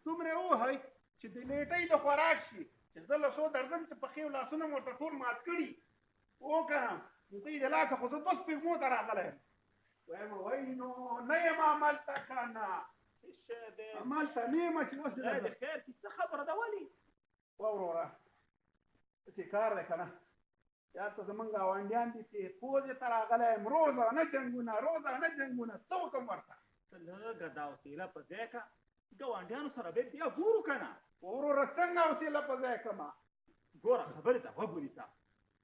دومره ووهئ چې د لیټۍ د خوراک شي چې زه له څو درځم چې پښې او لاسونه مې ورته ټول مات کړي او که نه د دوی د لاسه خو زه 2 سپېږمو ته راغلی یم وایم وایي نو نه یم همالته که نه همالته نه یم چې اوس خیر خیر چې څه خبره ده ولې وروره داسې کار دی که نه یا ته زمونږ ګاونډیان دي چې پوزې ته راغلی یم روزانه جنګونه څه وکړم ورته ته لږه دا حوصله په ځای کړه ګاونډیانو سره بیا ګورو که نه وروره څنګه حوصله په ځای کړمه ګوره خبرې ته غوږ ونیسه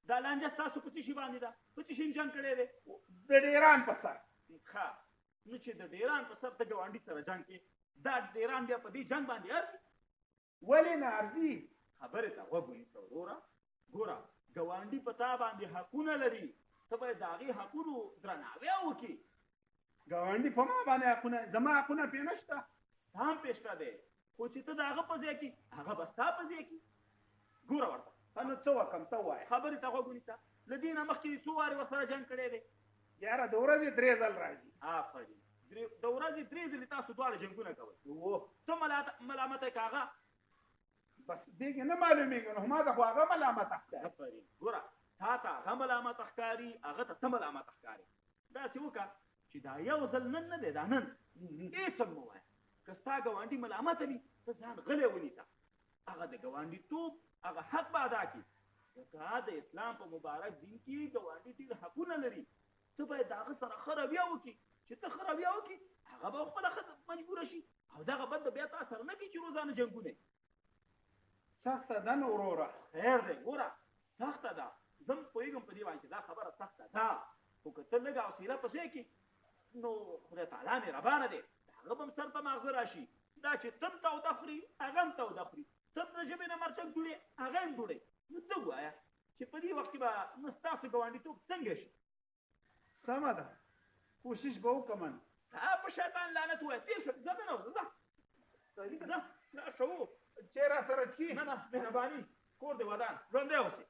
دا لانجه ستاسو په څه شي باندې ده په څه شي جنګ کړی دی د ډیران په سر ښه نو چې د ډیران په سر د ګاونډي سره جنګ کې دا ډیران بیا په دې جنګ باندې ارځي ولې نه ارځي خبرې ته غوږ ونیسه وروره ګوره ګاونډي په تا باندې حقونه لري ته باید د هغې حقونو درناوی وکړي ګاونډي په ما باندې حقونه زما حقونه پرې نشته ستا هم پې شته دی خو چې ته د هغه په ځای کې هغه به ستا په ځای کې ګوره ورته نو څه وکړم ته ووایه خبرې ته غوږ ونیسه له دې نه مخکې څو وارې ورسره جنګ کړی دی یاره د ورځې 3 ځل راځي آفرین د ورځې 3 ځلې تاسو دواړه جنګونه کوئ ته ملامته یې که هغه بس دېږې نه معلومېږي نو ما ته خو هغه ملامته ښکاري آفرین ګوره تا ته هغه ملامته ښکاري هغه ته ته ملامته ښکاري داسې وکړه چې دا یو ځل نن نه دی دا نن هېڅ هم مه وایه که ستا ګاونډي ملامته وي ته ځان غلی ونیسه هغه د ګاونډیتوب هغه حق به ادا کړي ځکه د اسلام په مبارک دین کې ګاونډي ډېر حقونه لري ته باید د هغه سره ښه رویه وکړي چې ته ښه رویه وکړي هغه به خپله ښه مجبوره شي او دغه بد بیا تا سره نه کوي چې روزانه جنګونه سخته ده نو وروره خیر دی ګوره سخته ده زه هم پوهېږم په دې باندې چې دا خبره سخته ده خو که ته لږه حوصله په ځای کې نو خدای تعالی مهربانه دی د هغه به هم سر ته ماغزه راشي دا چې ته هم توده خوري هغه هم توده خوري ته هم د ژبې نه مرچک دوړې هغه هم دوړې نو ته ووایه چې په دې وخت کې به نو ستاسو ګاونډیتوب څنګه شي سمه ده کوشش به وکړم ستا په شیطان لعنت ووایه تېر شه ځه ننه ځه ځه ښه چې را سره چکي نه مهرباني کور دې ودان ژوندی اوسې